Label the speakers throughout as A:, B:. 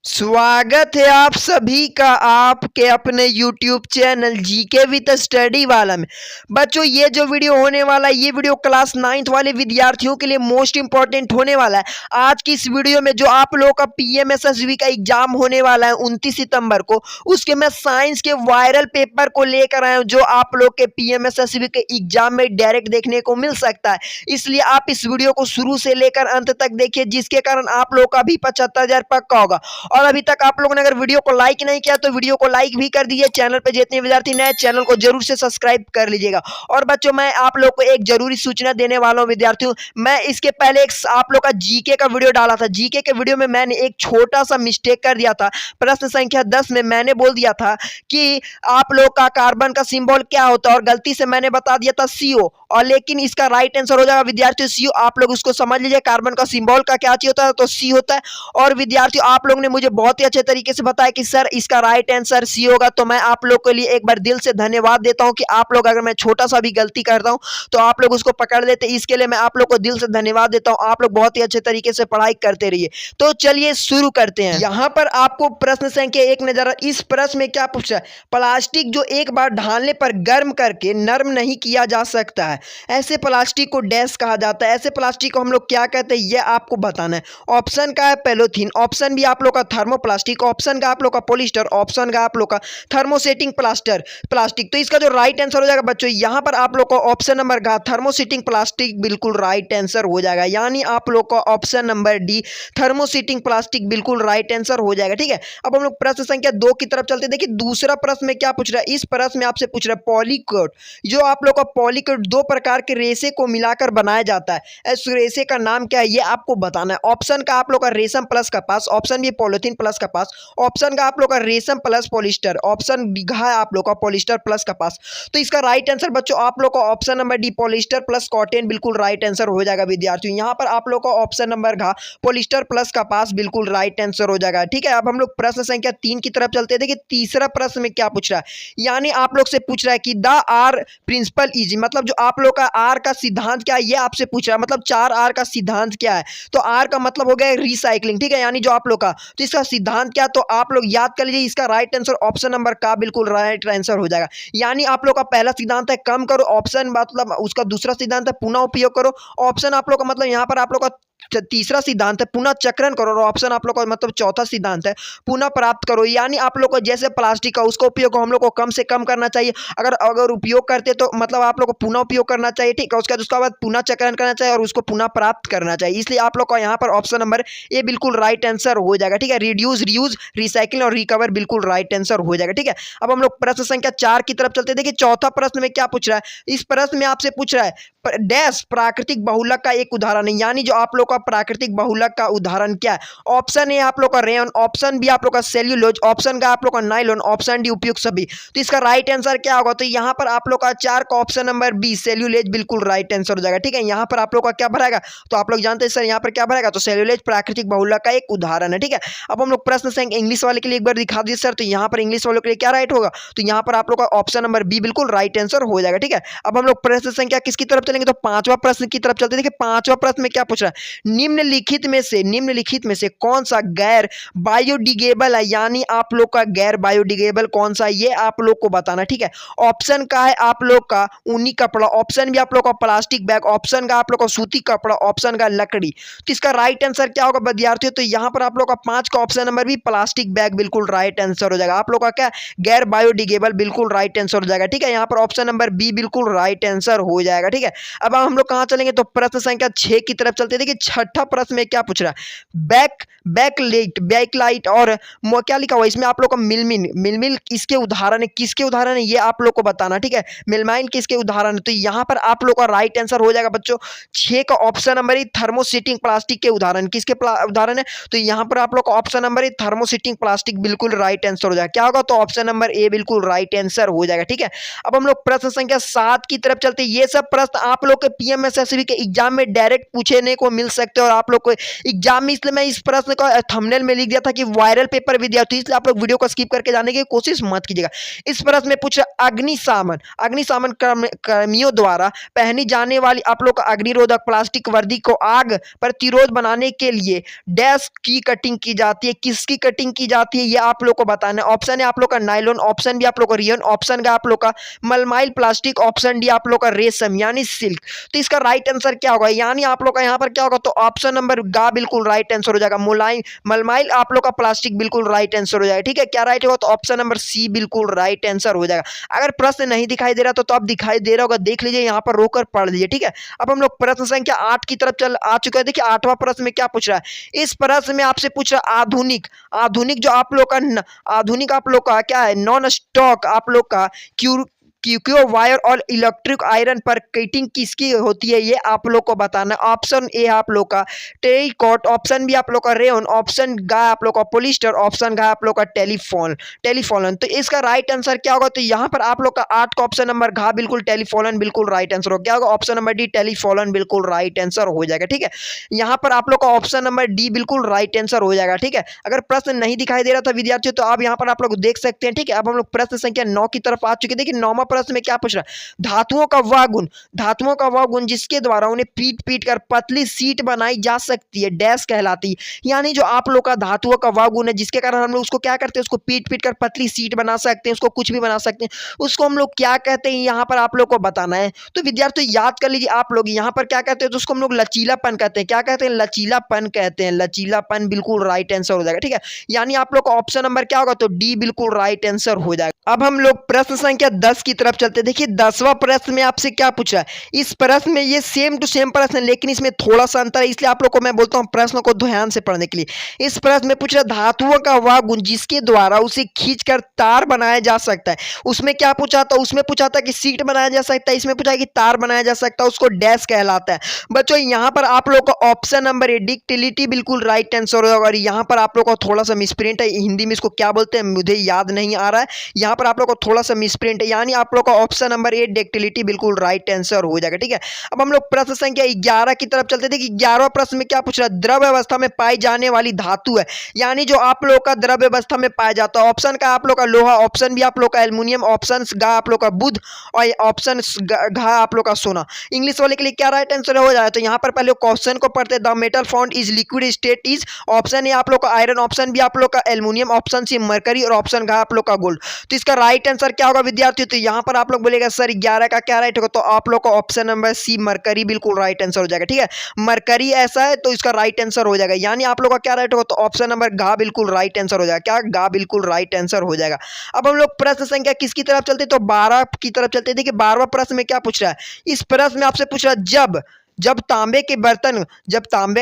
A: स्वागत है आप सभी का आपके अपने YouTube channel GK with study वाला में। बच्चों, ये जो वीडियो होने वाला है, ये वीडियो क्लास 9th वाले विद्यार्थियों के लिए मोस्ट इंपॉर्टेंट होने वाला है। आज की इस वीडियो में जो आप लोगों का पीएमएसएसबी का एग्जाम होने वाला है 29 सितंबर को, उसके मैं साइंस के वायरल पेपर को लेकर आया हूं, जो आप लोग के पीएमएसएसबी के एग्जाम में डायरेक्ट देखने को मिल सकता है। इसलिए आप इस वीडियो को शुरू से लेकर अंत तक देखिए, जिसके कारण आप लोग का भी 75,000 पक्का होगा। और अभी तक आप लोगों ने अगर वीडियो को लाइक नहीं किया तो वीडियो को लाइक भी कर दीजिए। चैनल पे जितने विद्यार्थी नए, चैनल को जरूर से सब्सक्राइब कर लीजिएगा। और बच्चों, मैं आप लोग को एक जरूरी सूचना देने वाला हूं विद्यार्थियों। मैं इसके पहले एक आप लोग का जीके का वीडियो डाला था। जीके के वीडियो में मैंने एक छोटा सा मिस्टेक कर दिया था। प्रश्न संख्या 10 में मैंने बोल दिया था कि आप लोग का कार्बन का सिंबल क्या होता है, और गलती से मैंने बता दिया था सीओ। और लेकिन इसका राइट आंसर हो जाएगा विद्यार्थियों सीओ। आप लोग उसको समझ लीजिए, कार्बन का सिंबल का क्या चीज होता है, तो सी होता है। और विद्यार्थियों, आप लोग ने मुझे बहुत ही अच्छे तरीके से बताया कि सर इसका राइट आंसर सी होगा, तो मैं आप लोग के लिए एक बार दिल से धन्यवाद देता हूं कि आप लोग, अगर मैं छोटा सा भी गलती करता हूं तो आप लोग उसको पकड़ लेते। इसके लिए मैं आप लोग को दिल से धन्यवाद देता हूं। आप लोग बहुत ही अच्छे तरीके से पढ़ाई करते रहिए। तो चलिए शुरू करते हैं। यहां पर आपको प्रश्न संख्या 1 नजर। इस प्रश्न में क्या पूछा है? प्लास्टिक जो एक बार ढालने पर गर्म करके नर्म नहीं किया जा सकता है, ऐसे प्लास्टिक को डैश कहा जाता है। ऐसे प्लास्टिक को हम लोग क्या कहते हैं, यह आपको बताना है। ऑप्शन का है पॉलीथीन, ऑप्शन भी आप लोग का थर्मोप्लास्टिक, ऑप्शन का आप लोग का पॉलिस्टर, ऑप्शन का आप लोग का थर्मोसेटिंग प्लास्टिक। तो इसका जो राइट आंसर हो जाएगा बच्चों, यहां पर आप लोग का ऑप्शन नंबर का थर्मोसेटिंग प्लास्टिक बिल्कुल राइट आंसर हो जाएगा। यानी आप लोग का option number D thermosetting plastic बिल्कुल राइट आंसर हो जाएगा। ठीक है, अब हम लोग प्रश्न संख्या 2 की तरफ चलते हैं। देखिए दूसरा प्रश्न में क्या पूछ रहा है। इस प्रश्न में आपसे पूछ रहा है पॉलीकोट। जो आप लोग का पॉलीकोट दो प्रकार के रेशे को मिलाकर बनाया जाता है। इस रेशे का नाम क्या है, ये आपको बताना है। ऑप्शन का आप लोग का रेशम प्लस कपास, ऑप्शन बी पॉलिथीन प्लस कपास, ऑप्शन का आप लोग का रेशम प्लस पॉलिस्टर, ऑप्शन घ है आप लोग का पॉलिस्टर प्लस कपास। तो इसका राइट आंसर बच्चों आप लोग का option number D polyester plus cotton बिल्कुल राइट आंसर हो जाएगा विद्यार्थियों। यहाँ पर आप लोग का ऑप्शन नंबर घ पॉलिस्टर प्लस कपास बिल्कुल राइट आंसर हो जाएगा। ठीक है, अब हम लोग प्रश्न संख्या 3 की तरफ चलते हैं। देखिए तीसरा प्रश्न में क्या पूछ रहा है। यानी आप लोग से पूछ रहा है कि द आर प्रिंसिपल इज, मतलब जो आप लोग का आर का सिद्धांत क्या है, ये आपसे पूछ रहा है। मतलब 4R का सिद्धांत क्या है, तो आर का मतलब हो गया रिसाइकलिंग। ठीक है, यानी जो आप लोग का, तो इसका सिद्धांत क्या, तो आप लोग याद कर लीजिए। इसका राइट आंसर ऑप्शन नंबर का बिल्कुल राइट आंसर हो जाएगा। यानी आप लोग का पहला सिद्धांत है कम करो, ऑप्शन मतलब उसका दूसरा सिद्धांत है पुनः उपयोग करो, ऑप्शन आप लोग का मतलब यहाँ पर आप लोग का तीसरा सिद्धांत है पुनः चक्रण करो, और ऑप्शन आप लोग का मतलब चौथा सिद्धांत है पुनः प्राप्त करो। यानी आप लोग को जैसे प्लास्टिक का उसका उपयोग हम लोग को कम से कम करना चाहिए। अगर अगर उपयोग करते तो मतलब आप लोग को पुनः उपयोग करना चाहिए। ठीक है, उसके बाद पुनः चक्रण करना चाहिए और उसको पुनः प्राप्त करना चाहिए। इसलिए आप लोग का यहाँ पर ऑप्शन नंबर ए बिल्कुल राइट आंसर हो जाएगा। ठीक है, रिड्यूस, रीयूज, रिसाइकिल और रिकवर बिल्कुल राइट आंसर हो जाएगा। ठीक है, अब हम लोग प्रश्न संख्या 4 की तरफ चलते हैं। देखिए चौथा प्रश्न में क्या पूछ रहा है। इस प्रश्न में आपसे पूछ रहा है डैश प्राकृतिक बहुलक का एक उदाहरण है। यानी जो आप लोग का प्राकृतिक बहुलक का उदाहरण क्या है। ऑप्शन ए आप लोग का रेयन, ऑप्शन बी आप लोग का सेल्यूलोज, ऑप्शन का आप लोग का नाइलॉन, ऑप्शन डी उपयुक्त सभी। तो इसका राइट आंसर क्या होगा, तो यहाँ पर आप लोग का 4 का ऑप्शन नंबर बी सेल्यूलोज बिल्कुल राइट आंसर हो जाएगा। ठीक है, यहाँ पर आप लोग का क्या भरेगा, तो आप लोग जानते हैं सर यहाँ पर क्या भरेगा, तो सेल्यूलोज प्राकृतिक बहुलक का एक उदाहरण है। ठीक है, अब हम लोग प्रश्न संख्या इंग्लिश वाले के लिए एक बार दिखा दीजिए सर। तो यहाँ पर इंग्लिश वालों के लिए क्या राइट होगा, तो यहाँ पर आप लोग का ऑप्शन नंबर बी बिल्कुल राइट आंसर हो जाएगा। ठीक है, अब हम लोग प्रश्न संख्या किसकी तरफ चलेंगे, तो पांचवा प्रश्न की तरफ चलते हैं। देखिए पांचवा प्रश्न में क्या पूछ रहा है। निम्नलिखित में से कौन सा गैर बायोडिग्रेडेबल है। यानी आप लोग का गैर बायोडिग्रेडेबल कौन सा है, ये आप लोग को बताना। ठीक है, ऑप्शन का है आप लोग का ऊनी कपड़ा, ऑप्शन भी आप लोग का प्लास्टिक बैग, ऑप्शन का आप लोग का सूती कपड़ा, ऑप्शन का लकड़ी। तो इसका राइट आंसर क्या होगा विद्यार्थियों, तो यहाँ पर आप लोग का 5 का ऑप्शन नंबर भी प्लास्टिक बैग बिल्कुल राइट आंसर हो जाएगा। आप लोग का क्या गैर बायोडिग्रेडेबल बिल्कुल राइट आंसर हो जाएगा। ठीक है, यहाँ पर ऑप्शन नंबर बी बिल्कुल राइट आंसर हो जाएगा। ठीक है, अब हम लोग कहां चलेंगे, तो प्रश्न संख्या 6 की तरफ चलते हैं। देखिए छठा प्रश्न में क्या पूछ रहा है। बैकलाइट और क्या लिखा हुआ इसमें आप लोग का मिलमिल इसके उदाहरण है, किसके उदाहरण है ये आप लोग को बताना। ठीक है, मिलमाइन किसके उदाहरण है, तो यहाँ पर आप लोग का राइट आंसर हो जाएगा बच्चों 6 का ऑप्शन नंबर ही थर्मोसेटिंग प्लास्टिक के उदाहरण। किसके उदाहरण है, तो यहाँ पर आप लोग का ऑप्शन नंबर ही थर्मोसेटिंग प्लास्टिक बिल्कुल राइट आंसर हो जाएगा। क्या होगा, तो ऑप्शन नंबर ए बिल्कुल राइट आंसर हो जाएगा। ठीक है, अब हम लोग प्रश्न संख्या 7 की तरफ चलते हैं। ये सब प्रश्न आप लोग के पीएमएसएसबी के एग्जाम में डायरेक्ट पूछने को मिल सकते हैं, और आप लोग को एग्जाम में, इसलिए मैं इस प्रश्न को थंबनेल में लिख दिया था कि वायरल पेपर विद्यार्थी, इसलिए आप लोग वीडियो को स्किप करके जाने की कोशिश मत कीजिएगा। इस प्रश्न में पूछा अग्निशमन कर्मियों द्वारा पहनी जाने वाली आप लोग का अग्निरोधक प्लास्टिक वर्दी को आग प्रतिरोध बनाने के लिए डैश की कटिंग की जा जाती है, किसकी कटिंग की जाती है, ये आप लोग को बताना है। ऑप्शन है आप लोग का नायलॉन, ऑप्शन बी आप लोग का रियन, ऑप्शन का आप लोग का मलमाइल प्लास्टिक, ऑप्शन डी आप लोग का रेशम यानी सिल्क। तो इसका राइट आंसर क्या होगा, यानी आप लोग का यहाँ पर क्या होगा, तो ऑप्शन नंबर गा बिल्कुल राइट आंसर हो जाएगा। मुलायम मलमाइल आप लोग का प्लास्टिक बिल्कुल राइट आंसर हो जाएगा। ठीक है, क्या राइट होगा, तो ऑप्शन नंबर सी बिल्कुल राइट आंसर हो जाएगा। अगर प्रश्न नहीं दिखाई दे रहा तो अब दिखाई दे रहा होगा, देख लीजिए, यहाँ पर रोकर पढ़ लीजिए। ठीक है, अब हम लोग प्रश्न संख्या 8 की तरफ चल आ चुके हैं। देखिए 8वां प्रश्न में क्या पूछ रहा है, इस प्रश्न में आपसे पूछ रहा है आधुनिक आधुनिक जो आप लोग का आधुनिक आप लोग का क्या है, नॉन स्टॉक आप लोग का क्यूक्यो वायर और इलेक्ट्रिक आयरन पर कटिंग किसकी होती है, ये आप लोग को बताना। ऑप्शन ए आप लोग का टेरिकॉट, ऑप्शन बी आप लोग का रेयन, ऑप्शन गा आप लोग का पॉलिस्टर, ऑप्शन गा आप लोग का टेलीफोन। तो इसका राइट आंसर क्या होगा, तो यहाँ पर आप लोग का 8 का ऑप्शन नंबर घा बिल्कुल टेलीफोन बिल्कुल राइट आंसर हो। क्या होगा, ऑप्शन नंबर डी टेलीफोन बिल्कुल राइट आंसर हो जाएगा। ठीक है, यहाँ पर आप लोग का ऑप्शन नंबर डी बिल्कुल राइट आंसर हो जाएगा। ठीक है, अगर प्रश्न नहीं दिखाई दे रहा था विद्यार्थियों तो अब यहाँ पर आप लोग देख सकते हैं। ठीक है, अब हम लोग प्रश्न संख्या 9 की तरफ आ चुके हैं। देखिए 9वां प्रश्न में क्या पूछ रहा है, धातुओं का वह गुण जिसके द्वारा उन्हें पीट पीट कर पतली सीट बनाई जा सकती है, डैश कहलाती है। यानी जो आप लोग का धातुओं का वह गुण है जिसके कारण हम लोग उसको क्या करते हैं, उसको पीट पीट कर पतली सीट बना सकते हैं, उसको कुछ भी बना सकते हैं, उसको हम लोग क्या कहते हैं, यहाँ पर आप लोग को बताना है। तो विद्यार्थी याद कर लीजिए, आप लोग यहाँ पर क्या कहते हैं, तो उसको हम लोग लचीलापन कहते हैं। क्या कहते हैं, लचीलापन कहते हैं। लचीलापन बिल्कुल राइट आंसर हो जाएगा। ठीक है, यानी आप लोग का ऑप्शन नंबर क्या होगा, तो डी बिल्कुल राइट आंसर हो जाएगा। अब हम लोग प्रश्न संख्या 10 की तरफ चलते हैं। देखिए 10वां प्रश्न में आपसे क्या पूछा है, इस प्रश्न में ये सेम टू सेम प्रश्न है लेकिन इसमें थोड़ा सा अंतर है, इसलिए आप लोग को मैं बोलता हूँ प्रश्न को ध्यान से पढ़ने के लिए। इस प्रश्न में पूछ रहा धातुओं का वह गुण जिसके द्वारा उसे खींचकर तार बनाया जा सकता है। उसमें क्या पूछा था, उसमें पूछा था कि सीट बनाया जा सकता है, इसमें पूछा कि तार बनाया जा सकता है, उसको डैश कहलाता है। बच्चों यहाँ पर आप लोग का ऑप्शन नंबर ए डिक्टिलिटी बिल्कुल राइट आंसर होगा। और यहाँ पर आप लोग का थोड़ा सा मिसप्रिंट है, हिंदी में इसको क्या बोलते हैं मुझे याद नहीं आ रहा है, यहाँ पर आप लोग को थोड़ा सा मिसप्रिंट है, यानी आप लोग का ऑप्शन नंबर ए डक्टिलिटी बिल्कुल राइट आंसर हो जाएगा। ठीक है, अब हम लोग प्रश्न संख्या 11 की तरफ चलते थे कि 11वां प्रश्न में क्या पूछ रहा है, द्रव अवस्था में पाई जाने वाली धातु है, यानी जो आप लोग का द्रव अवस्था में पाया जाता है। ऑप्शन का आप लोग का लोहा, ऑप्शन बी आप लोग का एल्युमिनियम, ऑप्शन गा आप लोग का बुध और ऑप्शन घा आप लोग का सोना। इंग्लिश वाले के लिए क्या राइट आंसर हो जाए, तो यहाँ पर पहले क्वेश्चन को पढ़ते the metal found is liquid state is, option A आप लोग का आयरन, ऑप्शन बी आप लोग का एल्युमिनियम, ऑप्शन सी मरकरी और ऑप्शन घा आप लोग का गोल्ड। तो इसका राइट आंसर क्या होगा विद्यार्थियों, तो यहाँ पर आप लोग बोलेगा सर 11 का क्या राइट होगा, तो आप लोग का ऑप्शन नंबर सी मरकरी बिल्कुल राइट आंसर हो जाएगा। ठीक है, मरकरी ऐसा है तो इसका राइट आंसर हो जाएगा, यानी आप लोग का क्या राइट होगा, तो ऑप्शन नंबर घा बिल्कुल राइट आंसर हो जाएगा। क्या घा बिल्कुल राइट आंसर हो जाएगा। अब हम लोग प्रश्न संख्या किसकी तरफ चलते, तो 12 की तरफ चलते। देखिए 12वां प्रश्न में क्या पूछ रहा है, इस प्रश्न में आपसे पूछ रहा है जब तांबे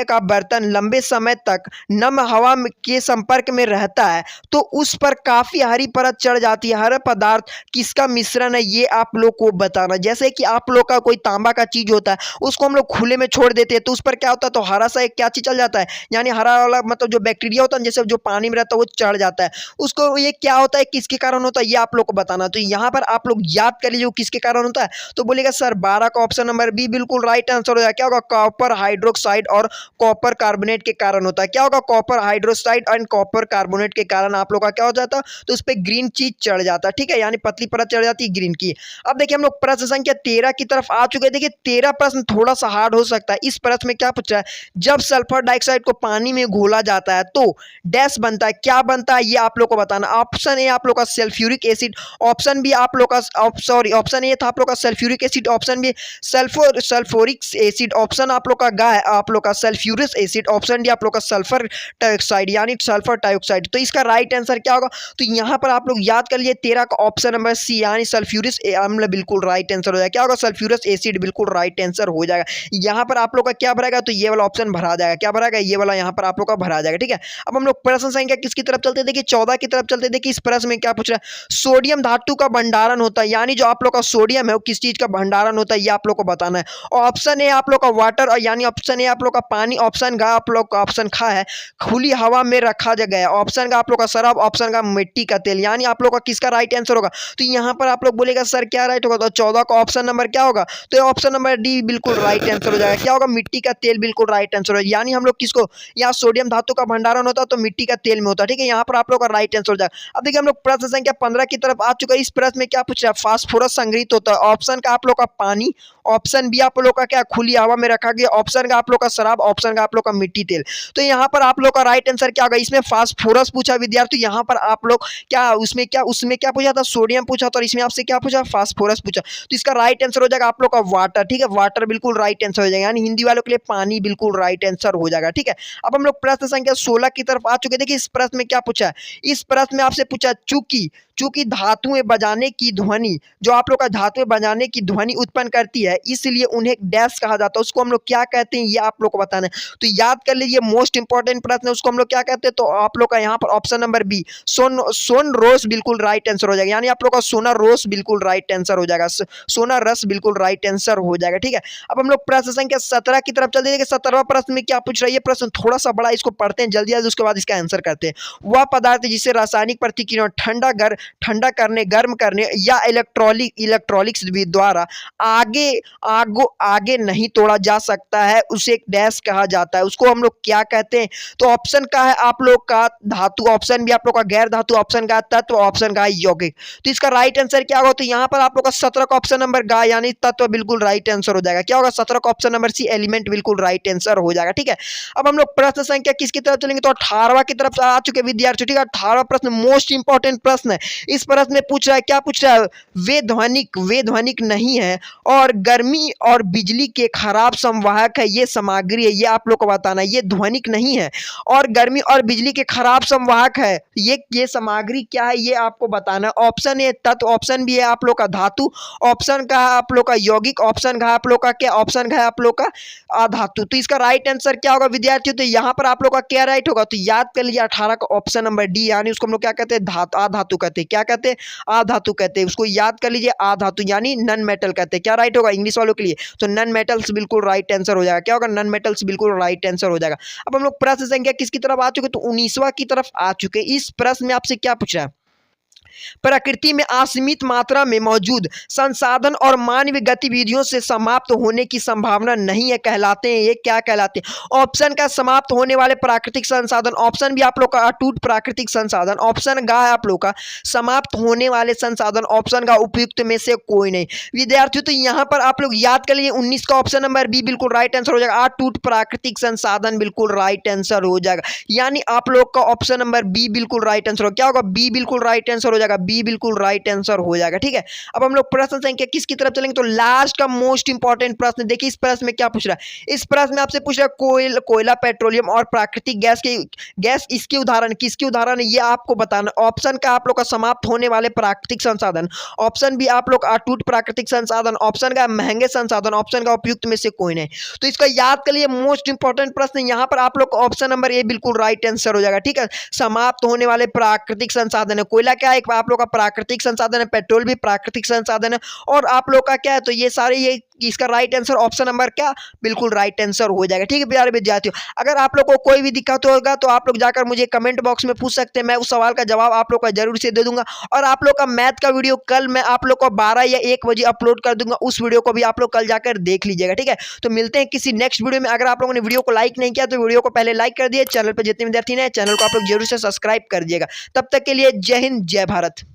A: का बर्तन लंबे समय तक नम हवा के संपर्क में रहता है तो उस पर काफी हरी परत चढ़ जाती है। हरा पदार्थ किसका मिश्रण है, ये आप लोग को बताना। जैसे कि आप लोग का कोई तांबा का चीज होता है, उसको हम लोग खुले में छोड़ देते हैं तो उस पर क्या होता है, तो हरा सा एक क्या चीज चल जाता है, यानी हरा वाला मतलब जो बैक्टीरिया होता है जैसे जो पानी में रहता है वो चढ़ जाता है, उसको ये क्या होता है, किसके कारण होता है, ये आप लोग को बताना। तो यहाँ पर आप लोग याद कर लीजिए किसके कारण होता है, तो बोलेगा सर 12 का ऑप्शन नंबर बी बिल्कुल राइट आंसर हो जाएगा। क्या होगा, कॉपर हाइड्रोक्साइड और कॉपर कार्बोनेट के कारण होता है। क्या होगा, copper hydroxide and copper carbonate के कारण आप लोग का क्या हो जाता है, तो उस पर ग्रीन चीज चढ़ जाता है। ठीक है, यानी पतली परत चढ़ जाती है ग्रीन की। अब देखिए हम लोग प्रश्न संख्या 13 की तरफ आ चुके हैं। देखिए 13 प्रश्न थोड़ा सा हार्ड हो सकता है। इस प्रश्न में क्या पूछ रहा है, जब सल्फर डाइऑक्साइड को पानी में घोला जाता है तो डैश बनता है, क्या बनता है, ये आप लोग को बताना। ऑप्शन ए आप लोग का सल्फ्यूरिक एसिड, ऑप्शन बी आप लोग का ऑप्शन ए था आप लोग का sulphuric acid, option B sulphuric acid, option आप लोग का गा है आप लोग का सल्फ्यूरिक एसिड, ऑप्शन डी आप लोग का सल्फर डाइऑक्साइड यानी सल्फर डाइऑक्साइड। तो इसका राइट आंसर क्या होगा, तो यहाँ पर आप लोग याद कर लिए 13 का ऑप्शन नंबर सी यानी सल्फ्यूरिक अम्ल बिल्कुल राइट आंसर हो जाएगा। क्या होगा, सल्फ्यूरिक एसिड बिल्कुल राइट आंसर हो जाएगा। यहाँ पर आप लोग का क्या भराएगा, तो ये वाला ऑप्शन भरा जाएगा। क्या भराएगा, ये वाला यहाँ पर आप लोग का भरा जाएगा। ठीक है, अब हम लोग प्रश्न संख्या किसकी तरफ चलते, देखिए 14 की तरफ चलते। देखिए इस प्रश्न में क्या पूछ रहा है, सोडियम धातु का भंडारण होता है, यानी जो आप लोग का सोडियम है वो किस चीज का भंडारण होता है, ये आप लोग को बताना है। ऑप्शन ए आप लोग का वाटर और यानी ऑप्शन ए आप लोग का पानी, ऑप्शन घा आप लोग का ऑप्शन खा है खुली हवा में रखा गया है, ऑप्शन का आप लोग का शराब, ऑप्शन का मिट्टी का तेल, यानी आप लोग का किसका राइट आंसर होगा। तो यहाँ पर आप लोग बोलेगा सर क्या राइट होगा, तो 14 का ऑप्शन नंबर क्या होगा, तो ऑप्शन नंबर डी बिल्कुल राइट आंसर हो जाएगा। क्या होगा, मिट्टी का तेल बिल्कुल राइट आंसर होगा। यानी हम लोग किसको, यहाँ सोडियम धातु का भंडारण होता है तो मिट्टी का तेल में होता है। ठीक है, यहाँ पर आप लोग का राइट आंसर हो जाएगा। अब देखिए हम लोग प्रश्न संख्या 15 की तरफ आ चुका है। इस प्रश्न में क्या पूछ रहा है, फास्फोरस संग्रहित होता है, ऑप्शन का आप लोग का पानी, ऑप्शन बी आप लोग का क्या खुली खुली हवा में रखा गया। ऑप्शन का आप लोग का शराब, ऑप्शन का आप लोग का मिट्टी तेल। तो यहाँ पर आप लोग का राइट आंसर क्या होगा? इसमें फास्फोरस पूछा विद्यार्थी। यहाँ पर आप लोग क्या उसमें क्या पूछा था? सोडियम पूछा था, और इसमें आपसे क्या पूछा? फास्फोरस पूछा। तो इसका राइट आंसर हो जाएगा आप लोग का वाटर। ठीक है, वाटर बिल्कुल राइट आंसर हो जाएगा, यानी हिंदी वालों के लिए पानी बिल्कुल राइट आंसर हो जाएगा। ठीक है, अब हम लोग प्रश्न संख्या 16 की तरफ आ चुके। देखिए इस प्रश्न में क्या पूछा है? इस प्रश्न में आपसे पूछा चूंकि धातुएं बजाने की ध्वनि, जो आप लोग का धातुएं बजाने की ध्वनि उत्पन्न करती है, इसलिए उन्हें डैश कहा जाता है। उसको हम लोग क्या कहते हैं, ये आप लोग को बताना है। तो याद कर लीजिए, मोस्ट इंपॉर्टेंट प्रश्न है, उसको हम लोग क्या कहते हैं? तो आप लोग का यहाँ पर ऑप्शन नंबर बी सोन रोस बिल्कुल राइट आंसर हो जाएगा, यानी आप लोग का सोना रोस बिल्कुल राइट आंसर हो जाएगा, सोना रस बिल्कुल राइट आंसर हो जाएगा। ठीक है, अब हम लोग प्रश्न संख्या 17 की तरफ चलते हैं। 17वां प्रश्न में क्या पूछ रहा है? ये प्रश्न थोड़ा सा बड़ा, इसको पढ़ते हैं जल्दी जल्दी, उसके बाद इसका आंसर करते हैं। वह पदार्थ जिसे रासायनिक प्रतिक्रिया ठंडा करने, गर्म करने या इलेक्ट्रॉलिक्स द्वारा आगे नहीं तोड़ा जा सकता है, उसे एक डैश कहा जाता है। उसको हम लोग क्या कहते हैं? तो ऑप्शन का है आप लोग का धातु, ऑप्शन भी आप लोग का गैर धातु, ऑप्शन का तत्व, ऑप्शन का यौगिक। तो इसका राइट आंसर क्या होगा? तो यहाँ पर आप लोग का 17 का ऑप्शन नंबर गा, यानी तत्व बिल्कुल राइट आंसर हो जाएगा। क्या होगा? 17 का ऑप्शन नंबर सी एलिमेंट बिल्कुल राइट आंसर हो जाएगा। ठीक है, अब हम लोग प्रश्न संख्या किसकी तरफ चलेंगे? तो 18वां की तरफ आ चुके विद्यार्थी। ठीक है, 18वां प्रश्न मोस्ट इंपॉर्टेंट प्रश्न है। इस प्रश्न में पूछ रहा है, क्या पूछ रहा है? वे ध्वनिक नहीं है और गर्मी और बिजली के खराब संवाहक है। ये सामग्री है, ये आप लोग को बताना है। ये ध्वनिक नहीं है और गर्मी और बिजली के खराब संवाहक है, ये सामग्री क्या है, ये आपको बताना है। ऑप्शन ए तत्व, ऑप्शन बी है आप लोग का धातु, ऑप्शन का है आप लोग का यौगिक, ऑप्शन का है आप लोग का क्या? ऑप्शन का है आप लोग का अधातु। तो इसका राइट आंसर क्या होगा विद्यार्थियों? तो यहाँ पर आप लोग का क्या राइट होगा? तो याद कर लीजिए 18 का ऑप्शन नंबर डी, यानी उसको हम लोग क्या कहते हैं? अधातु कहते हैं। क्या कहते हैं? अधातु कहते हैं। उसको याद कर लीजिए, अधातु यानी नन मेटल कहते हैं। क्या राइट होगा इंग्लिश वालों के लिए? तो नन मेटल्स बिल्कुल राइट आंसर हो जाएगा। क्या होगा? नन मेटल्स बिल्कुल राइट आंसर हो जाएगा। अब हम लोग प्रश्न संख्या किसकी तरफ आ चुके? तो 19वां की तरफ आ चुके। इस प्रश्न में आपसे क्या पूछ रहा है? प्रकृति में असीमित मात्रा में मौजूद संसाधन और मानवीय गतिविधियों से समाप्त होने की संभावना नहीं है, कहलाते हैं। ये क्या कहलाते हैं? ऑप्शन का समाप्त होने वाले प्राकृतिक संसाधन, ऑप्शन भी आप लोग का अटूट प्राकृतिक संसाधन, ऑप्शन गा है आप लोग का समाप्त होने वाले संसाधन, ऑप्शन का उपयुक्त में से कोई नहीं। विद्यार्थियों तो यहाँ पर आप लोग याद कर लीजिए, 19 का ऑप्शन नंबर बी बिल्कुल राइट आंसर हो जाएगा। अटूट प्राकृतिक संसाधन बिल्कुल राइट आंसर हो जाएगा, यानी आप लोग का ऑप्शन नंबर बी बिल्कुल राइट आंसर हो। क्या होगा? बी बिल्कुल राइट आंसर हो जाएगा, बी बिल्कुल राइट आंसर हो जाएगा। ठीक है, अब हम लोग प्रश्न संख्या किसकी तरफ चलेंगे? तो लास्ट का मोस्ट इंपॉर्टेंट प्रश्न। देखिए इस प्रश्न में क्या पूछ रहा है? इस प्रश्न में आपसे पूछ रहा है कोयला, पेट्रोलियम और प्राकृतिक गैस इसके उदाहरण, किसके उदाहरण है, ये आपको बताना। ऑप्शन का आप लोग का समाप्त होने वाले प्राकृतिक संसाधन, ऑप्शन भी आप लोग अटूट प्राकृतिक संसाधन, ऑप्शन का महंगे संसाधन, ऑप्शन का उपयुक्त में से कोई नहीं। तो इसका याद कर लिए मोस्ट इंपॉर्टेंट प्रश्न, यहाँ पर आप लोग ऑप्शन नंबर ए बिल्कुल राइट आंसर हो जाएगा। ठीक है, समाप्त होने वाले प्राकृतिक संसाधन है। कोयला क्या है? आप लोग का प्राकृतिक संसाधन है, पेट्रोल भी प्राकृतिक संसाधन है, और आप लोग का क्या है? तो ये सारे, ये इसका राइट आंसर ऑप्शन नंबर क्या? बिल्कुल राइट आंसर हो जाएगा। ठीक है प्यारे विद्यार्थियों, अगर आप लोग को कोई भी दिक्कत होगा तो आप लोग जाकर मुझे कमेंट बॉक्स में पूछ सकते हैं, मैं उस सवाल का जवाब आप लोग का जरूर से दे दूंगा। और आप लोग का मैथ का वीडियो कल मैं आप लोग को 12 या 1 बजे अपलोड कर दूंगा, उस वीडियो को भी आप लोग कल जाकर देख लीजिएगा। ठीक है, तो मिलते हैं किसी नेक्स्ट वीडियो में। अगर आप लोगों ने वीडियो को लाइक नहीं किया तो वीडियो को पहले लाइक कर दिए, चैनल पर जितने विद्यार्थी हैं चैनल को आप लोग जरूर से सब्सक्राइब कर दिएगा। तब तक के लिए जय हिंद, जय भारत।